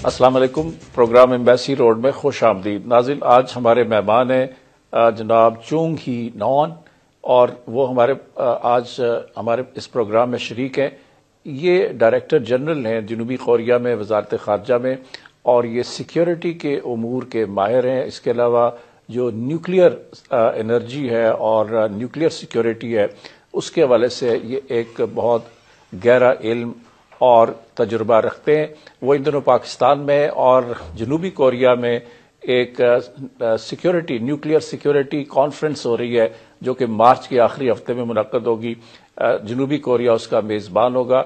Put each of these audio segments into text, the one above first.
अस्सलाम वालेकुम। Programme embassy road में खुश आमदीद। नाज़िल, आज हमारे मेहमान हैं जनाब चोंग ही नॉन, और वो आज हमारे इस प्रोग्राम में शरीक हैं। ये डायरेक्टर जनरल हैं जनूबी कोरिया में वजारत खारजा में, और ये सिक्योरिटी के उमूर के माहिर हैं। इसके अलावा जो न्यूक्लियर एनर्जी है और न्यूक्लियर सिक्योरिटी है, उसके हवाले से ये एक बहुत गहरा इल्म और तजुर्बा रखते हैं। वो इन दिनों पाकिस्तान में और जनूबी कोरिया में एक सिक्योरिटी न्यूक्लियर सिक्योरिटी कॉन्फ्रेंस हो रही है, जो कि मार्च के आखिरी हफ्ते में मुनक्कद होगी। जनूबी कोरिया उसका मेज़बान होगा।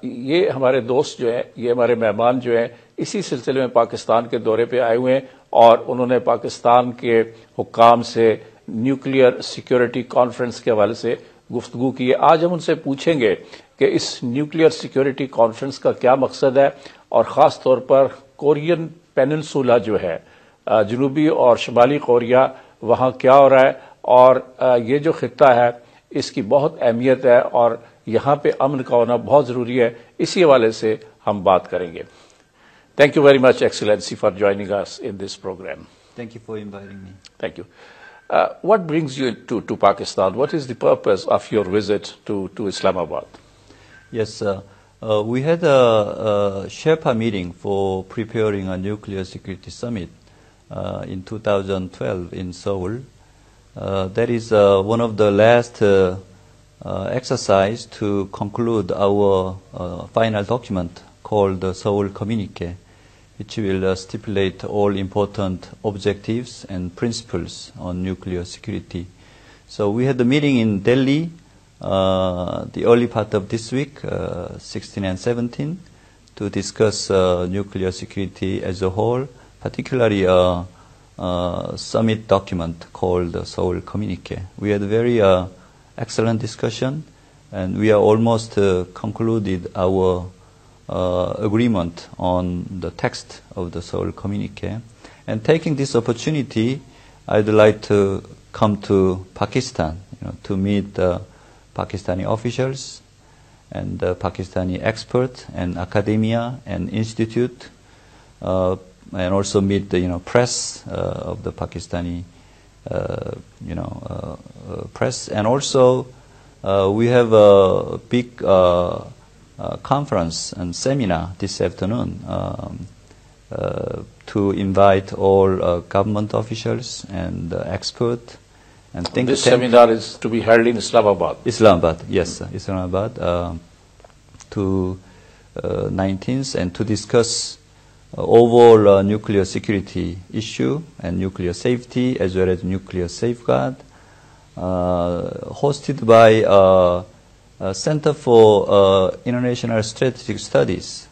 ये हमारे दोस्त जो हैं, ये हमारे मेहमान जो हैं, इसी सिलसिले में पाकिस्तान के दौरे पे आए हुए हैं, और उन्होंने पाकिस्तान के हुक्काम से न्यूक्लियर सिक्योरिटी कॉन्फ्रेंस के हवाले से गुफ्तगू की है। आज हम उनसे पूछेंगे कि इस न्यूक्लियर सिक्योरिटी कॉन्फ्रेंस का क्या मकसद है, और ख़ास तौर पर कोरियन पेनिनसुला जो है, जनूबी और शुमाली कोरिया, वहाँ क्या हो रहा है, और ये जो खित्ता है इसकी बहुत अहमियत है, और यहाँ पे अमन का होना बहुत ज़रूरी है। इसी हवाले से हम बात करेंगे। Thank you very much, Excellency, for joining us in this program. Thank you for inviting me. Thank you. What brings you to Pakistan? What is the purpose of your visit to Islamabad? Yes, we had a Sherpa meeting for preparing a nuclear security summit in 2012 in Seoul. That is one of the last exercise to conclude our final document called the Seoul Communique, which will stipulate all important objectives and principles on nuclear security. So we had the meeting in Delhi the early part of this week, 16 and 17, to discuss nuclear security as a whole, particularly a summit document called the Seoul Communique. We had a very excellent discussion, and we are almost concluded our agreement on the text of the Seoul Communique. And taking this opportunity, I'd like to come to Pakistan, to meet Pakistani officials and Pakistani experts and academia and institute, and also meet the press of the Pakistani press. And also we have a big conference and seminar this afternoon to invite all government officials and experts. And this seminar is to be held in Islamabad. Islamabad, yes, Islamabad, to 19th, and to discuss overall nuclear security issue and nuclear safety as well as nuclear safeguard, hosted by Center for International Strategic Studies,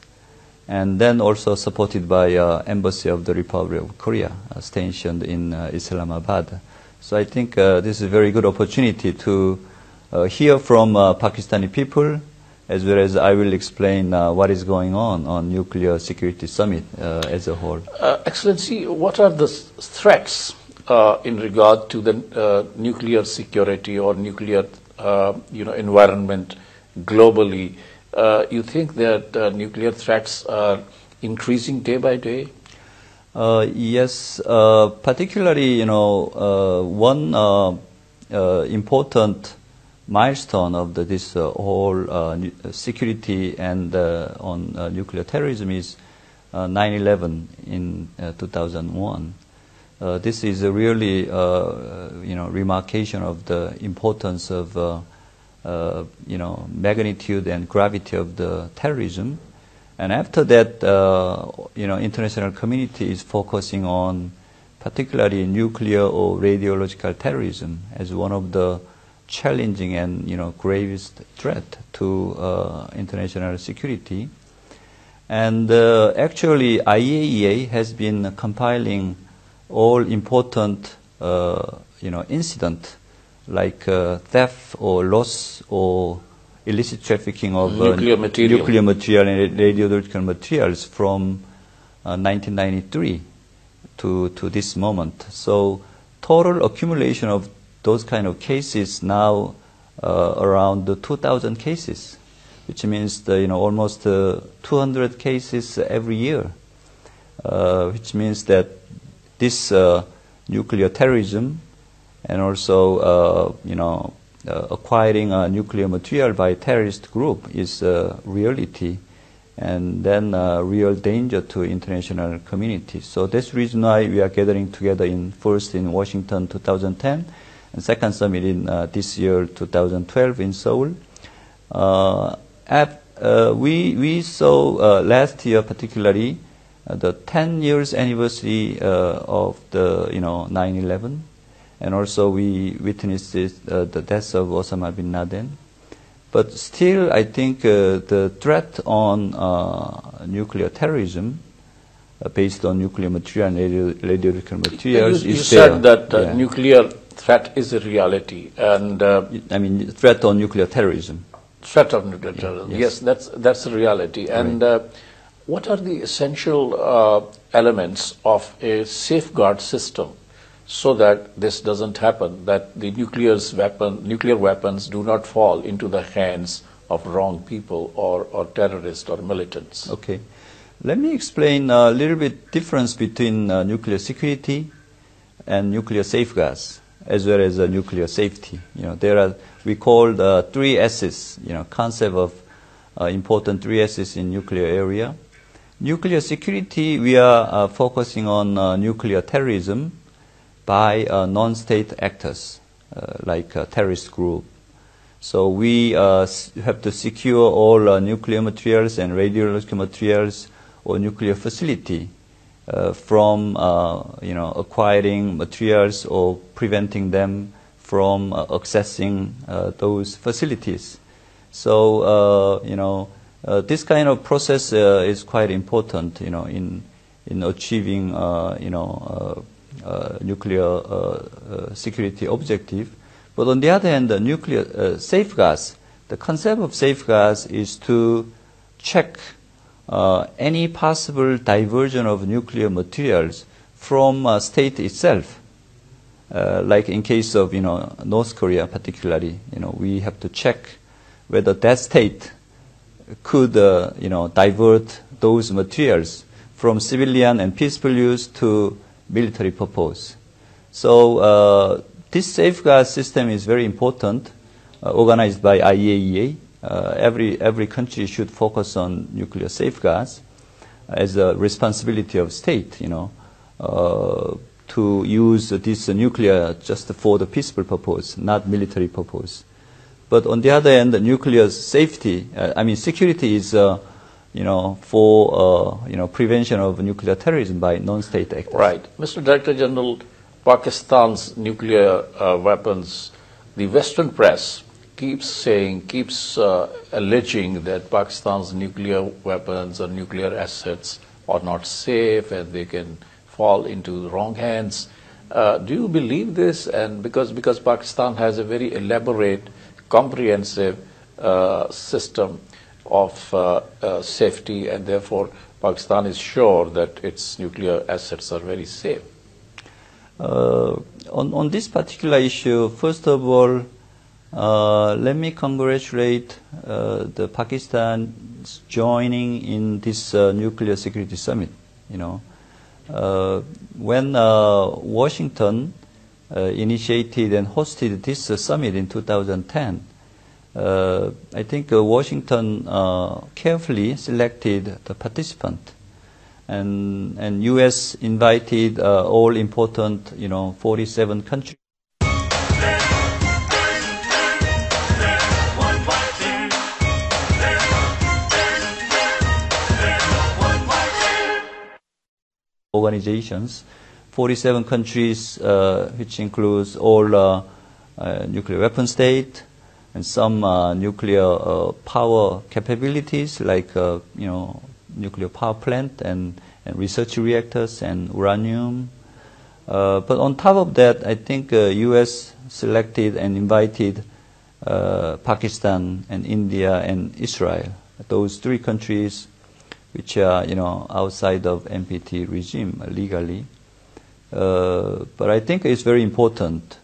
and then also supported by Embassy of the Republic of Korea stationed in Islamabad. So I think this is a very good opportunity to hear from Pakistani people, as well as I will explain what is going on Nuclear Security Summit as a whole. Excellency, what are the threats in regard to the nuclear security or nuclear environment globally? You think that nuclear threats are increasing day by day? Yes, particularly, one important milestone of this whole security and on nuclear terrorism is 9/11 in 2001. This is a really, remarcation of the importance of, magnitude and gravity of the terrorism. And after that, international community is focusing on particularly nuclear or radiological terrorism as one of the challenging and, gravest threat to international security. And actually, IAEA has been compiling all important, incident like theft or loss or illicit trafficking of nuclear material and radiological materials from 1993 to this moment. So total accumulation of those kind of cases now around 2,000 cases, which means almost 200 cases every year. which means that this nuclear terrorism and also, acquiring nuclear material by terrorist group is a reality, and then a real danger to international community. So that's the reason why we are gathering together first in Washington 2010, and second summit in this year 2012 in Seoul. We saw last year particularly the 10 years anniversary of the 9/11, and also we witnessed the death of Osama bin Laden. But still, I think the threat on nuclear terrorism based on nuclear material and radiological materials you is said there. that nuclear threat is a reality, and I mean, threat on nuclear terrorism. Threat of nuclear terrorism. Yes, that's a reality. And what are the essential elements of a safeguard system so that this doesn't happen, that the nuclear weapons do not fall into the hands of wrong people or terrorists or militants? Okay. Let me explain a little bit difference between nuclear security and nuclear safeguards, as well as nuclear safety. We call the 3 S's, concept of important 3 S's in nuclear area. Nuclear security, we are focusing on nuclear terrorism by non-state actors, like a terrorist group. So we have to secure all nuclear materials and radiological materials or nuclear facility from acquiring materials or preventing them from accessing those facilities. So this kind of process is quite important, in achieving nuclear security objective. But on the other hand, the nuclear safeguards, the concept of safeguards is to check any possible diversion of nuclear materials from state itself. Like in case of North Korea particularly, we have to check whether that state could divert those materials from civilian and peaceful use to military purpose. So this safeguard system is very important, organized by IAEA. Every country should focus on nuclear safeguards as a responsibility of state, to use this nuclear just for the peaceful purpose, not military purpose. But on the other hand, the nuclear safety, security is, for prevention of nuclear terrorism by non-state actors. Right, Mr. Director General, Pakistan's nuclear weapons, the Western press keeps alleging that Pakistan's nuclear weapons or nuclear assets are not safe and they can fall into the wrong hands. Do you believe this? And because Pakistan has a very elaborate, comprehensive system of safety, and therefore Pakistan is sure that its nuclear assets are very safe. On this particular issue, first of all, let me congratulate the Pakistan's joining in this nuclear security summit. When Washington initiated and hosted this summit in 2010, I think Washington carefully selected the participant, and U.S. invited all important 47 countries. Organizations, 47 countries, which includes all nuclear weapon states and some nuclear power capabilities like nuclear power plant and research reactors and uranium. But on top of that, I think U.S. selected and invited Pakistan and India and Israel, those 3 countries which are outside of NPT regime legally. But I think it's very important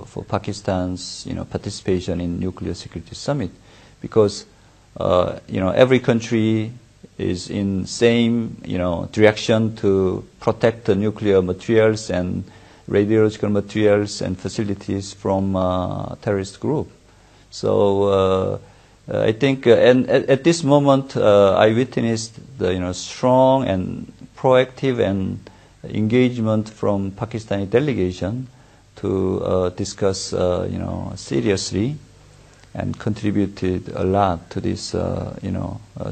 for Pakistan's participation in nuclear security summit, because every country is in same, direction to protect the nuclear materials and radiological materials and facilities from terrorist group. So I think, and at this moment, I witnessed the strong and proactive and engagement from Pakistani delegation to discuss, seriously, and contributed a lot to this,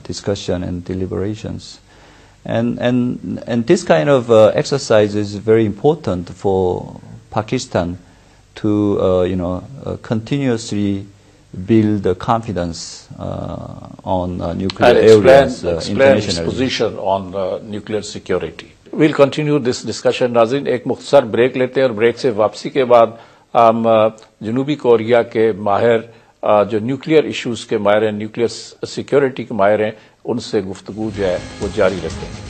discussion and deliberations. And this kind of exercise is very important for Pakistan to, continuously build the confidence on nuclear areas explain its position on nuclear security. We'll continue this discussion. नाज़रीन, एक मुख्तसर break लेते हैं और break से वापसी के बाद हम जनूबी कोरिया के माहिर जो न्यूक्लियर इश्यूज के माहिर हैं, न्यूक्लियर सिक्योरिटी के माहिर हैं, उनसे गुफ्तगू जो है वो जारी रखेंगे.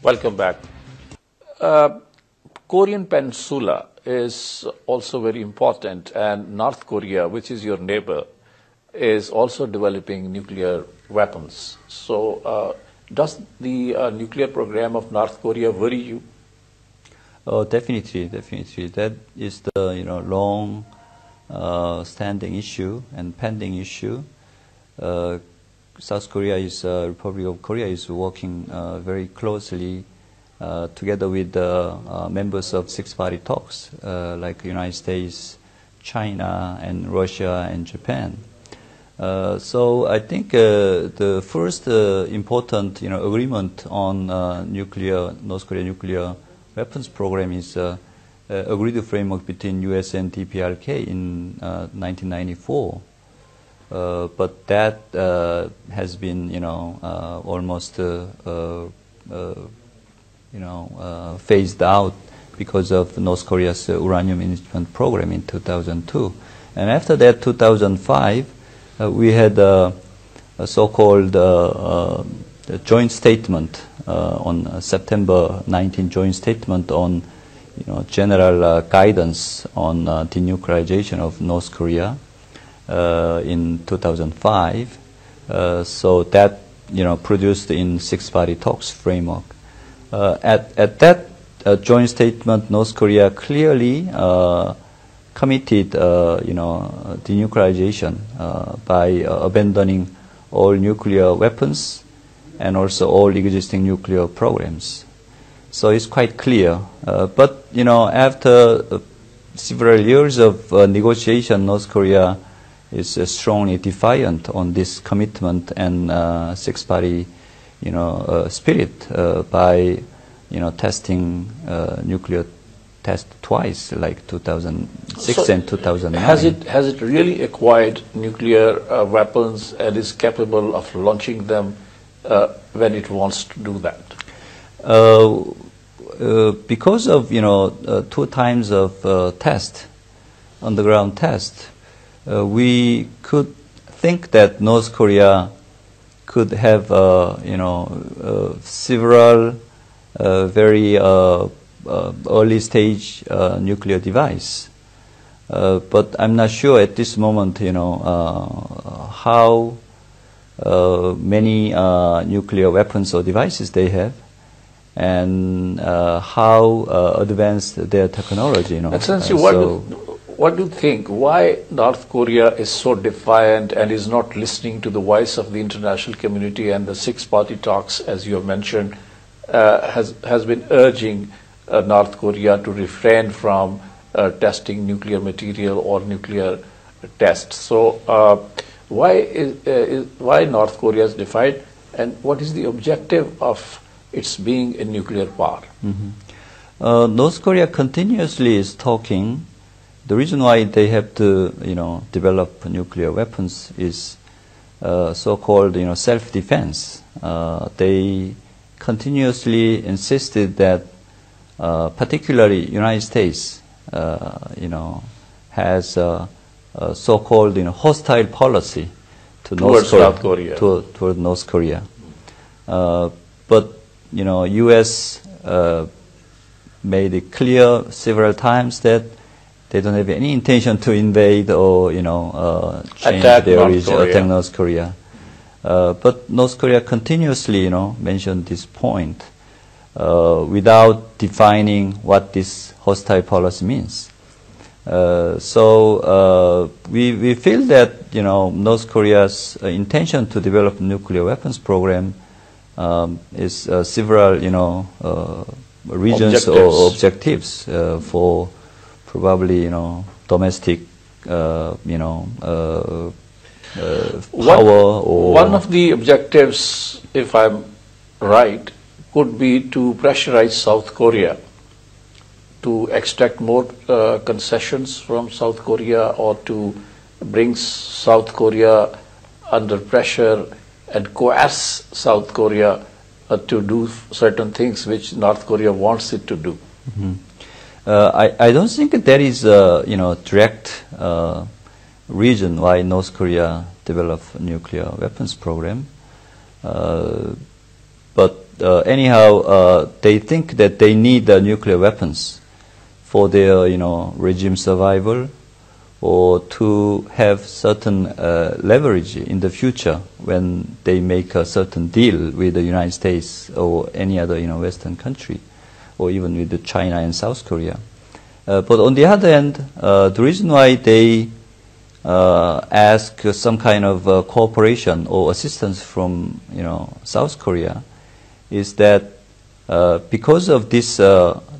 Welcome back. Korean Peninsula is also very important, and North Korea, which is your neighbor, is also developing nuclear weapons. So does the nuclear program of North Korea worry you? Oh, definitely. That is the long standing issue and pending issue. South Korea Republic of Korea is working very closely together with the members of six-party talks like United States, China, and Russia and Japan. So I think the first important agreement on North Korea nuclear weapons program is agreed framework between U.S. and DPRK in 1994. But that has been almost phased out because of North Korea's uranium enrichment program in 2002. And after that, 2005, we had a so-called joint statement on September 19 joint statement on general guidance on denuclearization of North Korea in 2005. So that produced in six-party talks framework. At that joint statement, North Korea clearly committed, denuclearization by abandoning all nuclear weapons and also all existing nuclear programs. So it's quite clear. But after several years of negotiation, North Korea is strongly defiant on this commitment and six-party spirit by testing nuclear test twice, like 2006 and 2009. Has it really acquired nuclear weapons and is capable of launching them when it wants to do that? Because of 2 times of test, underground test, we could think that North Korea could have several very early stage nuclear device, but I'm not sure at this moment how many nuclear weapons or devices they have and how advanced their technology. Excellency, what do you think? Why North Korea is so defiant and is not listening to the voice of the international community, and the six-party talks, as you have mentioned, has been urging North Korea to refrain from testing nuclear material or nuclear tests? So why North Korea is defiant, and what is the objective of its being a nuclear power? North Korea continuously is talking. The reason why they have to, develop nuclear weapons is so-called, self-defense. They continuously insisted that, particularly United States, has a so-called, hostile policy to towards North Korea. Toward North Korea. But, U.S. made it clear several times that they don't have any intention to invade or, change Attack their North origin, Korea. attack North Korea. But North Korea continuously, mentioned this point without defining what this hostile policy means. So we feel that North Korea's intention to develop nuclear weapons program is several regions or objectives for probably domestic power. One of the objectives, if I'm right, could be to pressurize South Korea to extract more concessions from South Korea, or to bring South Korea under pressure and coerce South Korea to do certain things which North Korea wants it to do. Mm-hmm. I don't think that there is a direct reason why North Korea developed a nuclear weapons program, but anyhow they think that they need nuclear weapons for their regime survival, or to have certain leverage in the future when they make a certain deal with the United States or any other Western country, or even with China and South Korea. But on the other hand, the reason why they ask some kind of cooperation or assistance from South Korea is that because of this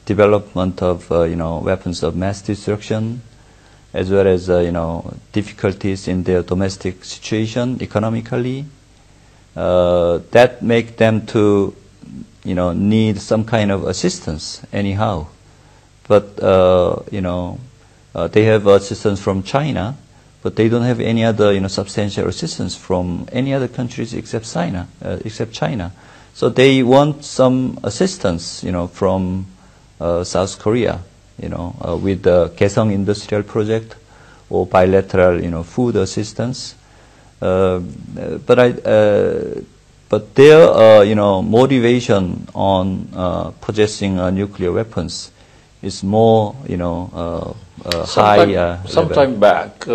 development of weapons of mass destruction, as well as difficulties in their domestic situation economically, that make them to need some kind of assistance anyhow. But they have assistance from China, but they don't have any other substantial assistance from any other countries except China. So they want some assistance from South Korea, with the Kaesong Industrial Project or bilateral food assistance. But their motivation on possessing nuclear weapons is more high. Sometime back,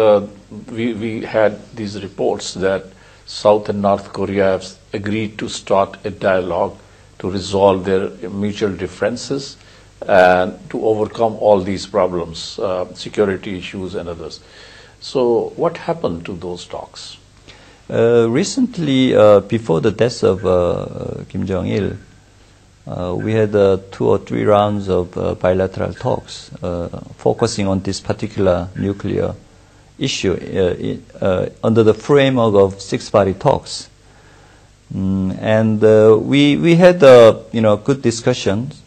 we had these reports that South and North Korea have agreed to start a dialogue to resolve their mutual differences and to overcome all these problems, security issues and others. So what happened to those talks? Recently, before the death of Kim Jong-il, we had 2 or 3 rounds of bilateral talks focusing on this particular nuclear issue under the framework of six-party talks. And we had good discussions,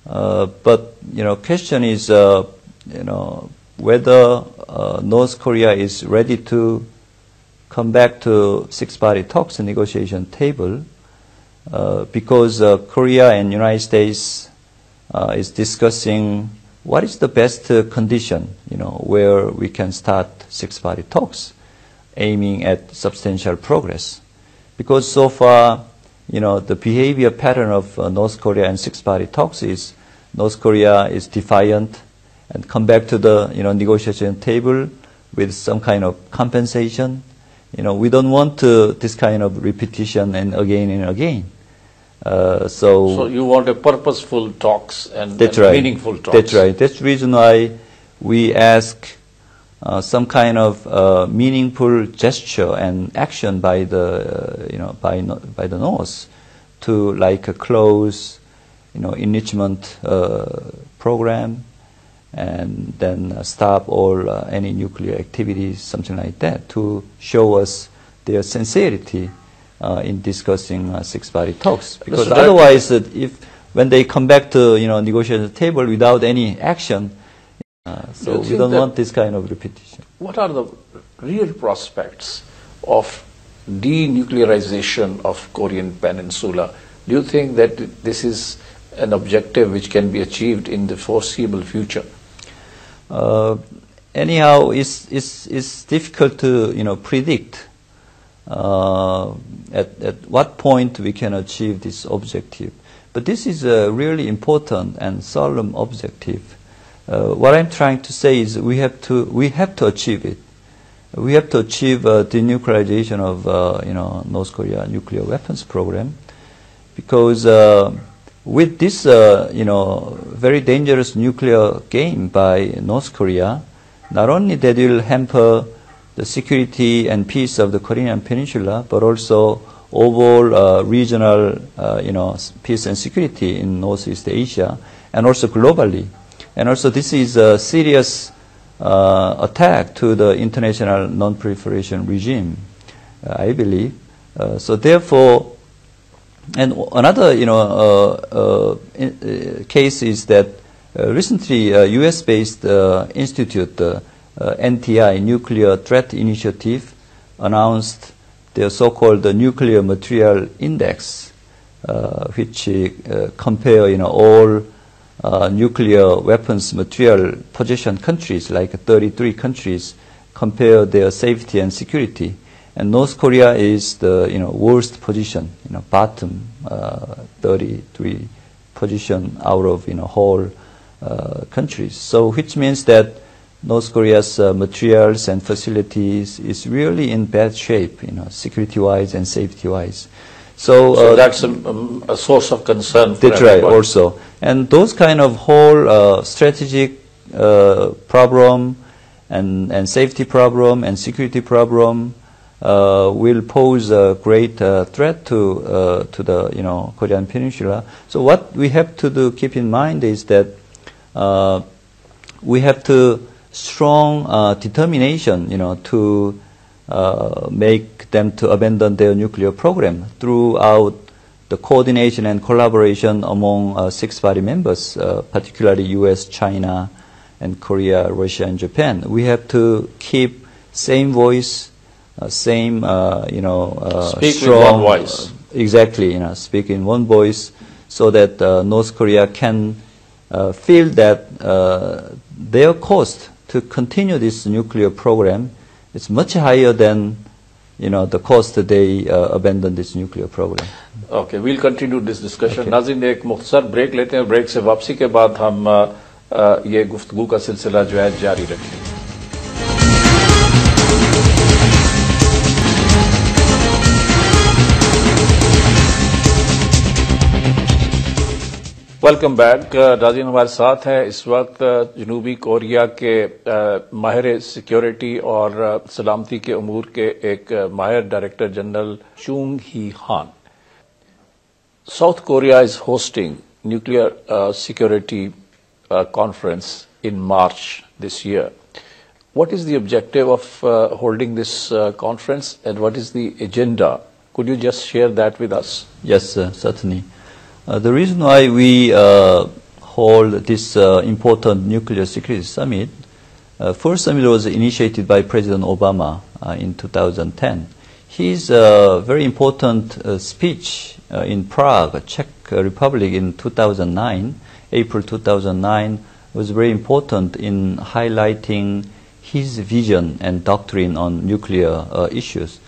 but question is whether North Korea is ready to come back to six-party talks and negotiation table, because Korea and United States is discussing what is the best condition, where we can start six-party talks, aiming at substantial progress. Because so far, the behavior pattern of North Korea and six-party talks is North Korea is defiant and come back to the negotiation table with some kind of compensation. We don't want this kind of repetition and again. So you want a purposeful talks and meaningful talks. That's right. That's the reason why we ask some kind of meaningful gesture and action by the by the North to close enrichment program, and then stop all any nuclear activities, something like that, to show us their sincerity in discussing six-party talks. Because otherwise, when they come back to negotiation table without any action, so we don't want this kind of repetition. What are the real prospects of denuclearization of Korean Peninsula? Do you think that this is an objective which can be achieved in the foreseeable future? Anyhow, it's difficult to predict at what point we can achieve this objective. But this is a really important and solemn objective. What I'm trying to say is we have to achieve it. We have to achieve denuclearization of North Korea nuclear weapons program, because with this very dangerous nuclear game by North Korea, not only that will hamper the security and peace of the Korean Peninsula, but also overall regional peace and security in Northeast Asia, and also globally. And also this is a serious attack to the international non-proliferation regime, I believe. So therefore, and another case is that recently U.S.-based institute, NTI, Nuclear Threat Initiative, announced their so-called Nuclear Material Index, which compare all nuclear weapons material possession countries, like 33 countries, compare their safety and security. And North Korea is the worst position, bottom 33 position out of whole countries. So which means that North Korea's materials and facilities is really in bad shape, security-wise and safety-wise. So that's a source of concern for that's everybody. Right, also. And those kind of whole strategic problem and safety problem and security problem will pose a great threat to the Korean Peninsula. So what we have to keep in mind is that we have to strong determination, to make them to abandon their nuclear program throughout the coordination and collaboration among six-party members, particularly U.S., China, and Korea, Russia, and Japan. We have to keep same voice, same, speak strong, in one voice. Exactly, speak in one voice, so that North Korea can feel that their cost to continue this nuclear program is much higher than the cost that they abandon this nuclear program. Okay, we'll continue this discussion. नाज़रीन एक मुख्तसर break लेते हैं. Break से वापसी के बाद हम ये गुफ्तगू का सिलसिला जो है जारी रखेंगे. Welcome back. नाज़रीन हमारे साथ हैं इस वक्त जनूबी कोरिया के माहिर सिक्योरिटी और सलामती के अमूर के एक माहिर डायरेक्टर जनरल चूंग ही हान. South Korea is hosting nuclear security conference in March this year. What is the objective of holding this conference, and what is the agenda? Could you just share that with us? Yes, certainly. The reason why we hold this important nuclear security summit, first summit was initiated by President Obama in 2010. His very important speech in Prague, Czech Republic in 2009, April 2009, was very important in highlighting his vision and doctrine on nuclear issues.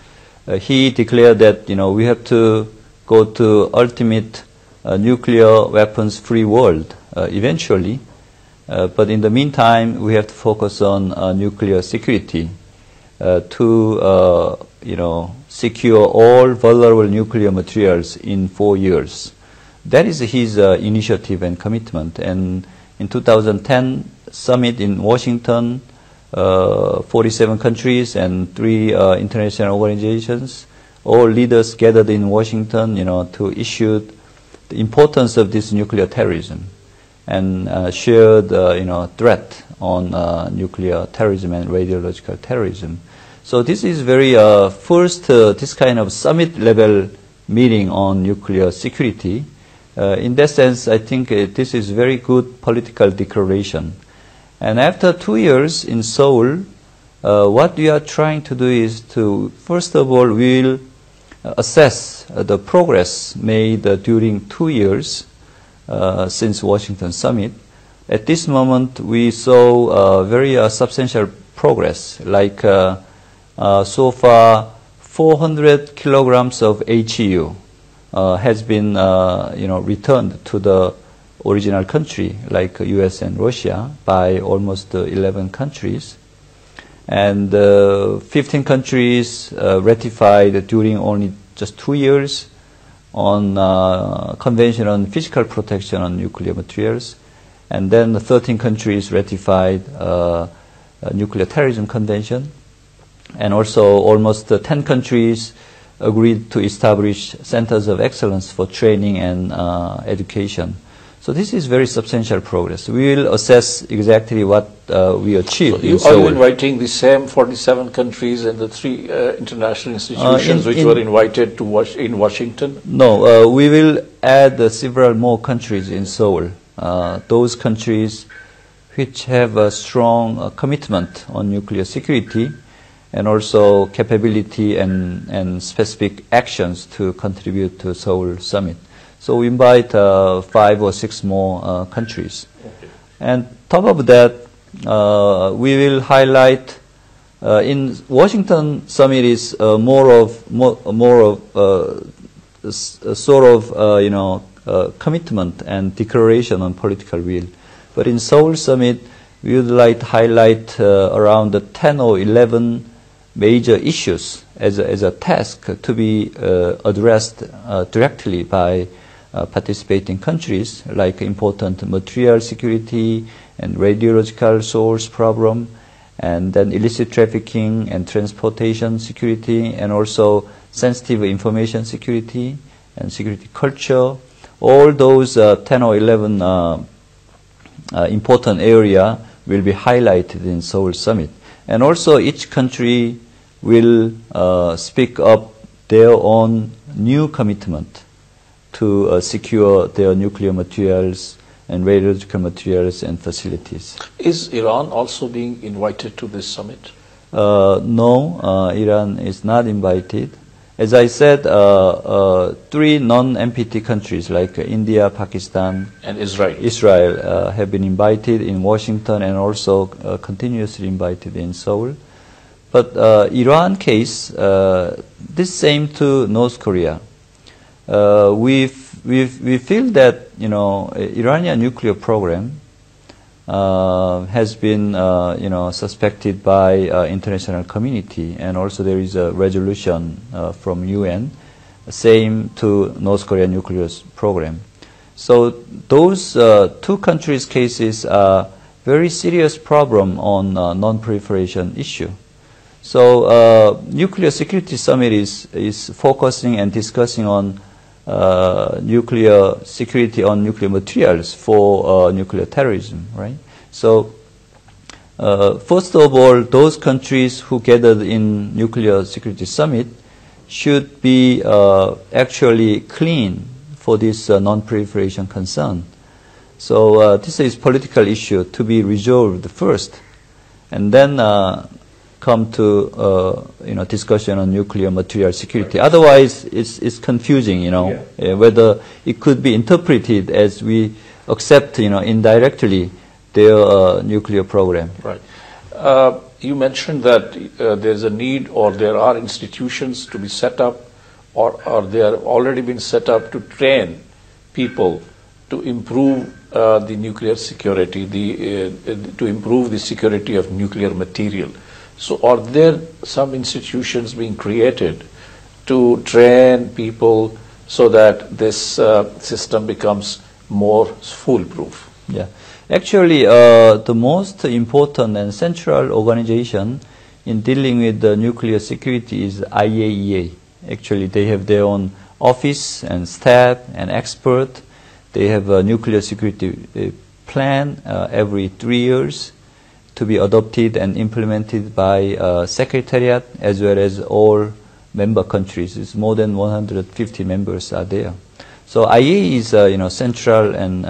He declared that we have to go to ultimate nuclear weapons-free world eventually, but in the meantime we have to focus on nuclear security to secure all vulnerable nuclear materials in 4 years. That is his initiative and commitment. And in 2010 summit in Washington, 47 countries and 3 international organizations, all leaders gathered in Washington, to issue the importance of this nuclear terrorism and shared, threat on nuclear terrorism and radiological terrorism. So this is very first this kind of summit level meeting on nuclear security. In that sense, I think this is very good political declaration. And after 2 years in Seoul, what we are trying to do is to, first of all, we'll assess the progress made during 2 years since Washington summit. At this moment, we saw very substantial progress, like so far 400 kilograms of HEU, has been returned to the original country, like US and Russia, by almost 11 countries. And 15 countries ratified during only just 2 years on Convention on Physical Protection on Nuclear Materials. And then 13 countries ratified Nuclear Terrorism Convention. And also almost 10 countries agreed to establish centers of excellence for training and education. So this is very substantial progress. We will assess exactly what we achieved. So are you inviting the same 47 countries and the 3 international institutions which were invited to in Washington? No, we will add several more countries in Seoul. Those countries which have a strong commitment on nuclear security and also capability and specific actions to contribute to Seoul Summit. So we invite 5 or 6 more countries. Okay. And top of that, we will highlight in Washington Summit is more of commitment and declaration on political will. But in Seoul Summit, we would like to highlight around 10 or 11 major issues as a task to be addressed directly by participating countries, like important material security and radiological source problem, and then illicit trafficking and transportation security, and also sensitive information security and security culture. All those 10 or 11 important area will be highlighted in Seoul Summit. And also each country will speak up their own new commitment to secure their nuclear materials and radiological materials and facilities. Is Iran also being invited to this summit? No, Iran is not invited. As I said, 3 non-NPT countries like India, Pakistan, and Israel have been invited in Washington and also continuously invited in Seoul. But Iran case, this same to North Korea. We feel that Iranian nuclear program has been suspected by international community, and also there is a resolution from UN, same to North Korean nuclear program. So those 2 countries' cases are very serious problem on non-proliferation issue. So Nuclear Security Summit is focusing and discussing on nuclear security on nuclear materials for nuclear terrorism, right? So first of all, those countries who gathered in Nuclear Security Summit should be actually clean for this non-proliferation concern. So this is political issue to be resolved first, and then come to discussion on nuclear material security. Otherwise, it's confusing, whether it could be interpreted as we accept, indirectly their nuclear program. Right. You mentioned that there's a need, or there are institutions to be set up, or they are already been set up to train people to improve the nuclear security, to improve the security of nuclear material. So are there some institutions being created to train people so that this system becomes more foolproof? Yeah. Actually, the most important and central organization in dealing with the nuclear security is IAEA. Actually, they have their own office and staff and expert. They have a nuclear security plan every 3 years to be adopted and implemented by Secretariat as well as all member countries. It's more than 150 members are there. So IAEA is central and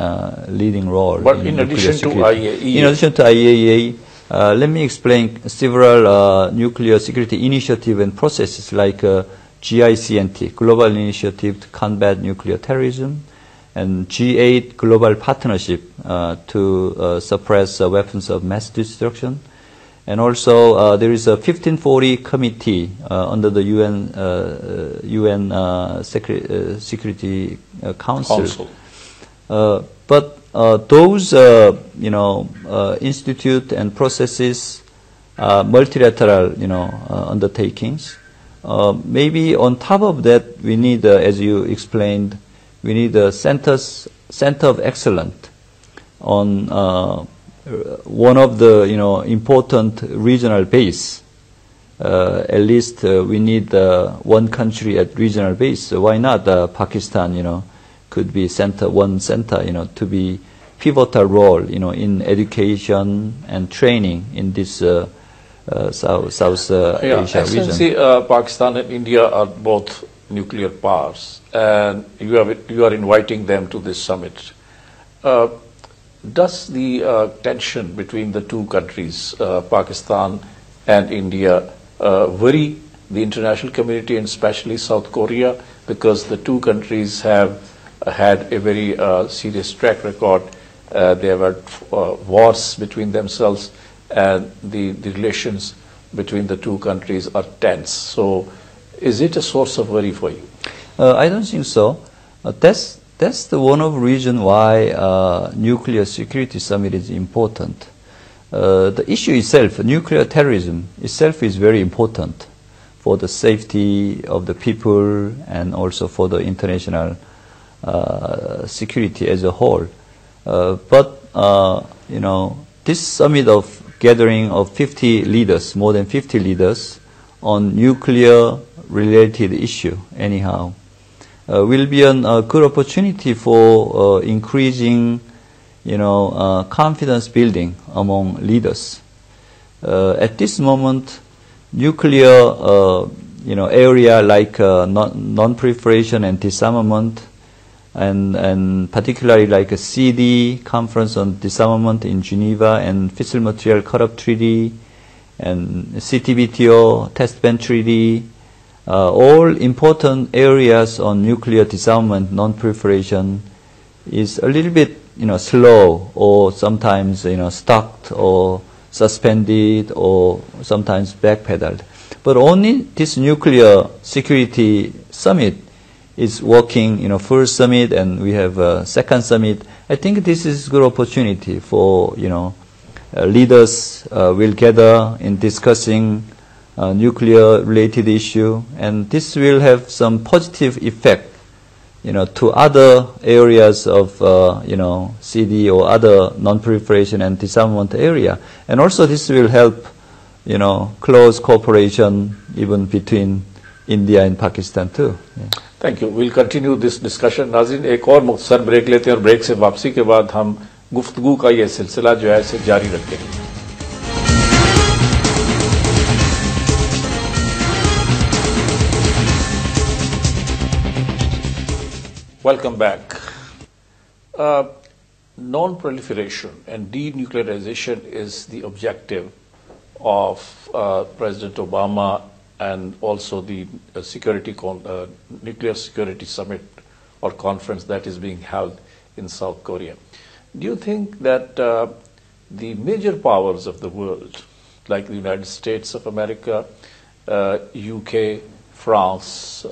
leading role. But in addition to IAEA, let me explain several nuclear security initiative and processes like GICNT, Global Initiative to Combat Nuclear Terrorism, and G8, Global Partnership to suppress weapons of mass destruction, And also, there is a 1540 committee under the UN Security Council. But those, institute and processes, multilateral, undertakings. Maybe on top of that, we need, as you explained, we need a center of excellence on one of the, important regional base. At least we need one country at regional base. So why not Pakistan, could be one center, to be pivotal role, in education and training in this South Asia region. Pakistan and India are both nuclear powers, and you are inviting them to this summit. Does the tension between the two countries, Pakistan and India, worry the international community and especially South Korea, because the two countries have had a very serious track record? They have had wars between themselves, and the relations between the two countries are tense. So is it a source of worry for you? I don't think so. That's the one of the reason why nuclear security summit is important. The issue itself, nuclear terrorism itself, is very important for the safety of the people and also for the international security as a whole. But this summit of gathering of 50 leaders, more than 50 leaders on nuclear-related issue, anyhow, will be a good opportunity for increasing, confidence building among leaders. At this moment, nuclear, area like non-proliferation and disarmament, and particularly like a CD, Conference on Disarmament in Geneva, and Fissile Material Cut-Off Treaty, and CTBTO, Test Ban Treaty, all important areas on nuclear disarmament, non-proliferation, is a little bit, slow, or sometimes, stuck or suspended, or sometimes backpedaled. But only this nuclear security summit is working, first summit, and we have a second summit. I think this is a good opportunity for, leaders will gather in discussing nuclear-related issue, and this will have some positive effect, to other areas of, CD or other non-proliferation and disarmament area. And also this will help, close cooperation even between India and Pakistan too. Yeah. Thank you. We'll continue this discussion. नाज़रीन, एक और मुख्तसर break लेते हैं और break से वापसी के बाद हम गुफ्तगू का ये सिलसिला जो है इसे जारी रखेंगे. Welcome back. Non-proliferation and denuclearization is the objective of President Obama and also the Nuclear Security Summit or conference that is being held in South Korea. Do you think that the major powers of the world, like the United States of America, UK, France,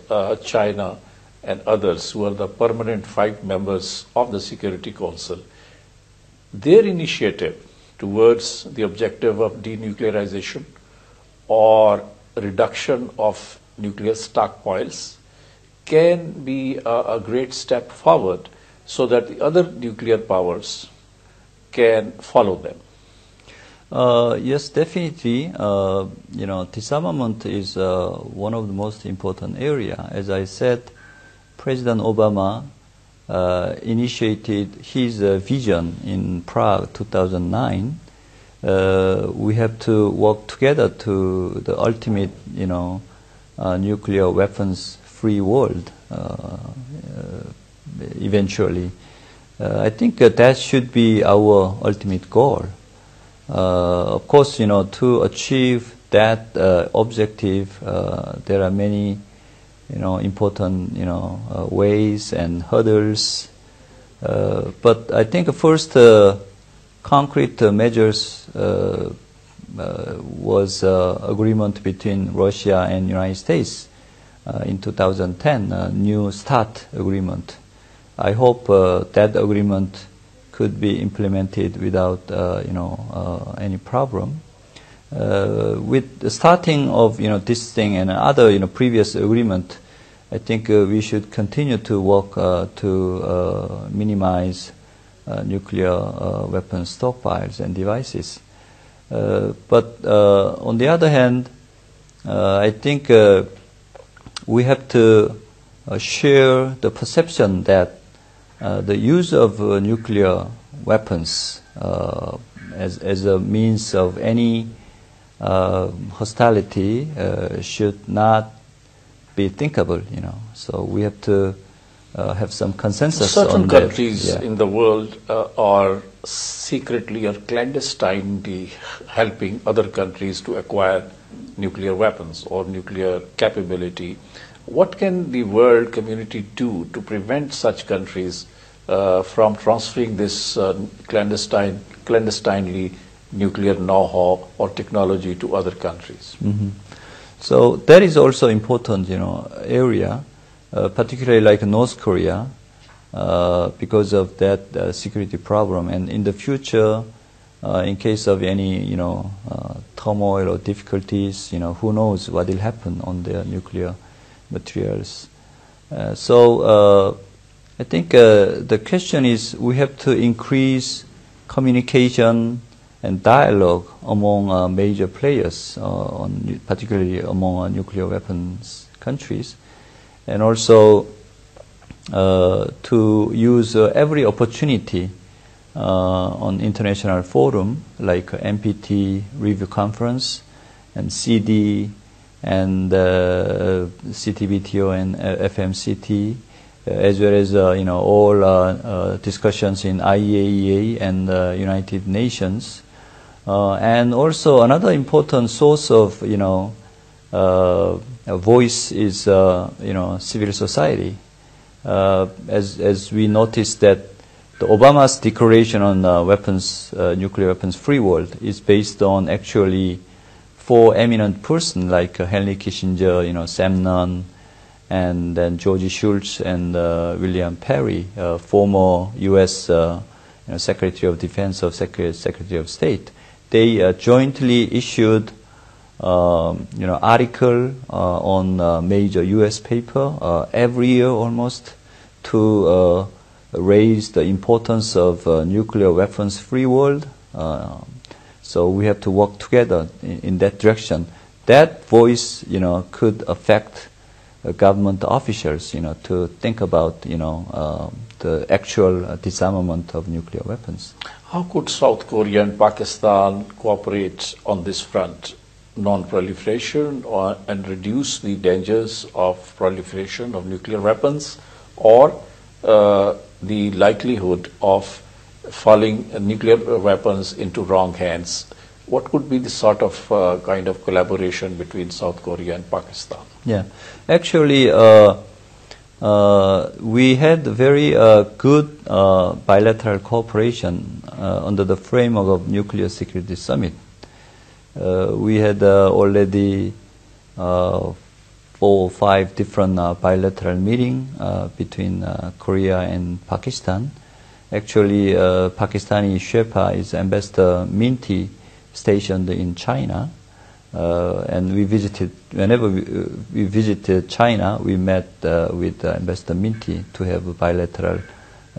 China, and others who are the permanent 5 members of the Security Council, their initiative towards the objective of denuclearization or reduction of nuclear stockpiles can be a great step forward so that the other nuclear powers can follow them? Yes, definitely. Disarmament is one of the most important area. As I said, President Obama initiated his vision in Prague 2009. We have to work together to the ultimate, nuclear weapons-free world eventually. I think that should be our ultimate goal. Of course, to achieve that objective, there are many, important, ways and hurdles. But I think first concrete measures was agreement between Russia and United States in 2010, New START agreement. I hope that agreement could be implemented without any problem. With the starting of this thing and other previous agreement, I think we should continue to work to minimize nuclear weapons stockpiles and devices. But on the other hand, I think we have to share the perception that the use of nuclear weapons as a means of any hostility should not be thinkable, So we have to have some consensus Certain on countries that. in the world are secretly or clandestinely helping other countries to acquire nuclear weapons or nuclear capability. What can the world community do to prevent such countries from transferring this clandestinely nuclear know-how or technology to other countries? Mm-hmm. So that is also important, area, particularly like North Korea, because of that security problem. And in the future, in case of any, turmoil or difficulties, who knows what will happen on their nuclear materials. So I think the question is we have to increase communication and dialogue among major players, particularly among nuclear weapons countries, and also to use every opportunity on international forum like NPT review conference and CD and CTBTO and FMCT, as well as all discussions in IAEA and United Nations. And also another important source of voice is civil society. As we noticed that the Obama's declaration on nuclear weapons free world is based on actually 4 eminent persons like Henry Kissinger, Sam Nunn, and then George Shultz and William Perry, former U.S. Secretary of Defense or Secretary of State. They jointly issued article on major U.S. paper every year almost to raise the importance of nuclear weapons free world. So we have to work together in that direction. That voice, could affect government officials, to think about, the actual disarmament of nuclear weapons. How could South Korea and Pakistan cooperate on this front? Non-proliferation and reduce the dangers of proliferation of nuclear weapons, or the likelihood of falling nuclear weapons into wrong hands? What could be the sort of kind of collaboration between South Korea and Pakistan? Yeah, actually, we had very good bilateral cooperation under the framework of Nuclear Security Summit. We had already 4 or 5 different bilateral meetings between Korea and Pakistan. Actually, Pakistani Sherpa is Ambassador Minty stationed in China. And we visited, whenever we visited China, we met with Ambassador Minty to have a bilateral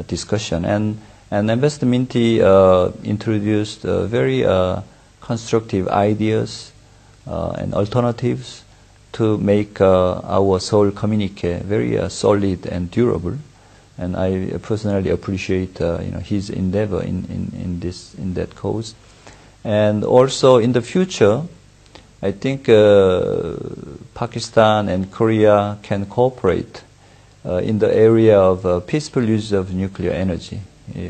discussion. And Ambassador Minty introduced very constructive ideas and alternatives to make our Seoul communique very solid and durable. And I personally appreciate his endeavor in that cause. And also in the future, I think Pakistan and Korea can cooperate in the area of peaceful use of nuclear energy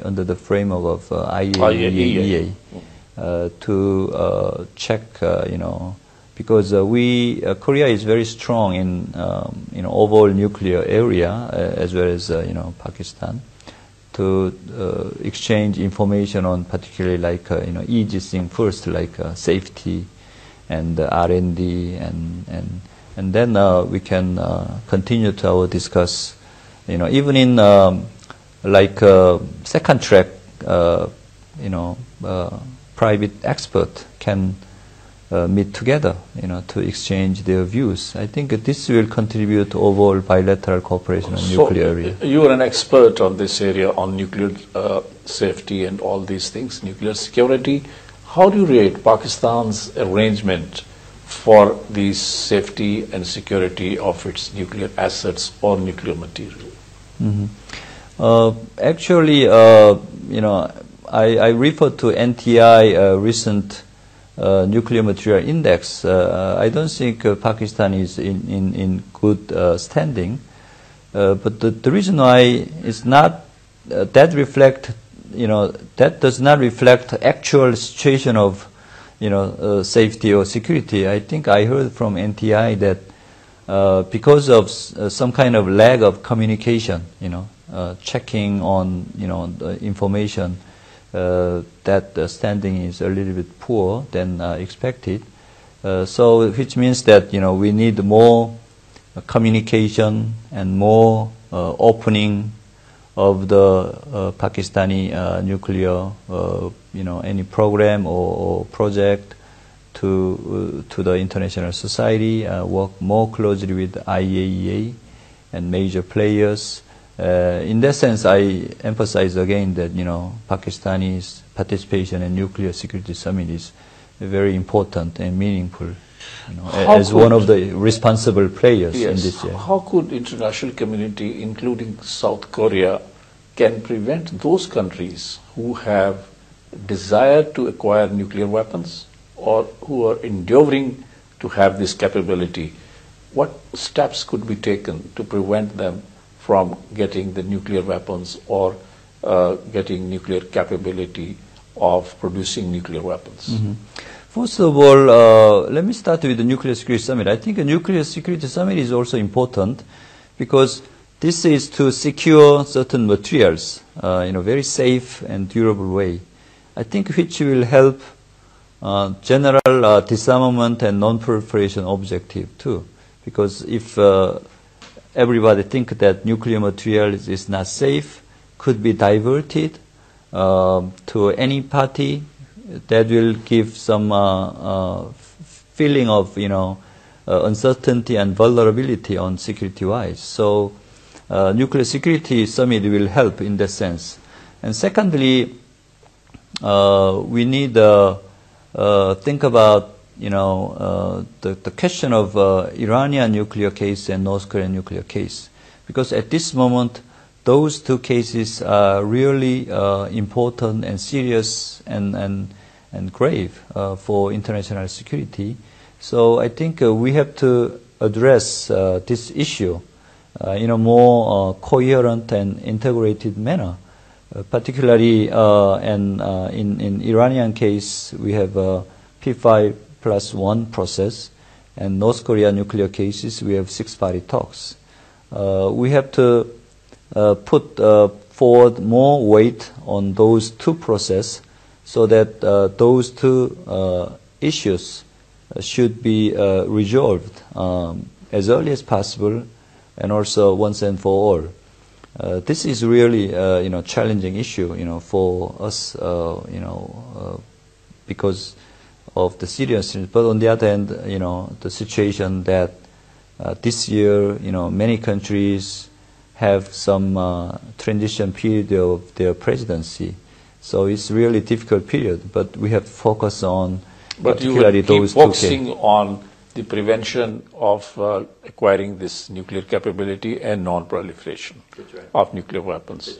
under the framework of IAEA to check, because Korea is very strong in overall nuclear area as well as Pakistan, to exchange information on particularly like easy thing first, like safety and R&D, and then we can continue to our discuss. Even in like second track, private expert can meet together, to exchange their views. I think this will contribute to overall bilateral cooperation on nuclear area. You are an expert on this area, on nuclear safety and all these things, nuclear security. How do you rate Pakistan's arrangement for the safety and security of its nuclear assets or nuclear material? Actually, I refer to NTI recent nuclear material index. I don't think Pakistan is in good standing, but the reason why is not that reflect, that does not reflect actual situation of safety or security. I think I heard from NTI that because of some kind of lag of communication, checking on the information, that the standing is a little bit poor than expected. So which means that we need more communication and more opening of the Pakistani nuclear any program or project to the international society, work more closely with IAEA and major players. In that sense, I emphasize again that Pakistani's participation in nuclear security summit is very important and meaningful, as one of the responsible players in this area. How could international community, including South Korea, can prevent those countries who have desire to acquire nuclear weapons or who are enduring to have this capability? What steps could be taken to prevent them from getting the nuclear weapons or getting nuclear capability of producing nuclear weapons? First of all, let me start with the Nuclear Security Summit. I think a Nuclear Security Summit is also important because this is to secure certain materials in a very safe and durable way. I think which will help general disarmament and non-proliferation objective too. Because if everybody think that nuclear material is not safe, could be diverted to any party, that will give some feeling of uncertainty and vulnerability on security-wise. So nuclear security summit will help in that sense. And secondly, we need to think about the question of Iranian nuclear case and North Korean nuclear case, because at this moment those two cases are really important and serious and grave for international security. So I think we have to address this issue in a more coherent and integrated manner. Particularly in Iranian case, we have P5+1 process, and North Korea nuclear cases, we have 6-party talks. We have to put forward more weight on those two processes so that those two issues should be resolved as early as possible and also once and for all. This is really challenging issue for us because of the seriousness. But on the other hand, the situation that this year many countries have some transition period of their presidency, so it's really difficult period. But we have to focus on particularly those two cases. Focusing on the prevention of acquiring this nuclear capability and non-proliferation of nuclear weapons.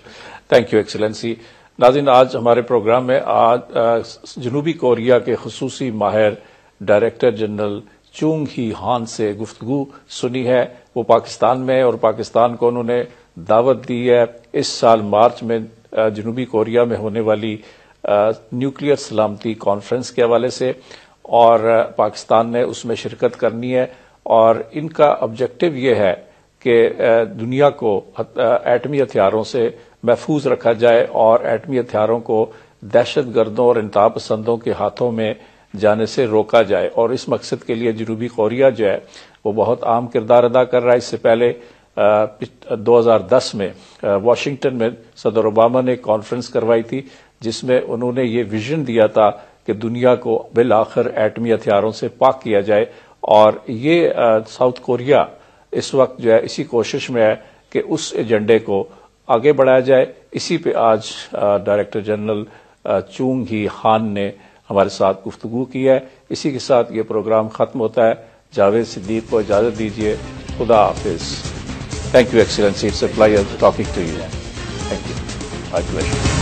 Thank you, Excellency. नाज़रीन, आज हमारे programme में आज जनूबी Korea के खुसूसी माहिर director general चुंग ही हान से गुफ्तगू सुनी है। वो पाकिस्तान में और पाकिस्तान को उन्होंने दावत दी है इस साल मार्च में जनूबी कोरिया में होने वाली न्यूक्लियर सलामती कॉन्फ्रेंस के हवाले से, और पाकिस्तान ने उसमें शिरकत करनी है। और इनका ऑब्जेक्टिव ये है कि दुनिया को एटमी हथियारों से महफूज रखा जाए और एटमी हथियारों को दहशतगर्दों और इंतहा पसंदों के हाथों में जाने से रोका जाए। और इस मकसद के लिए जनूबी कोरिया जो है वो बहुत अहम किरदार अदा कर रहा है। इससे पहले 2010 में वाशिंगटन में सदर ओबामा ने कॉन्फ्रेंस करवाई थी जिसमें उन्होंने ये विजन दिया था कि दुनिया को बिल आखिर एटमी हथियारों से पाक किया जाए। और ये साउथ कोरिया इस वक्त जो है इसी कोशिश में है कि उस एजेंडे को आगे बढ़ाया जाए। इसी पे आज डायरेक्टर जनरल चूंग ही हान ने हमारे साथ गुफ्तगू की है। इसी के साथ ये प्रोग्राम खत्म होता है। जावेद सिद्दीक को इजाजत दीजिए। खुदा हाफिज। Thank you, Excellency. It's a pleasure talking to you. Thank you. My pleasure.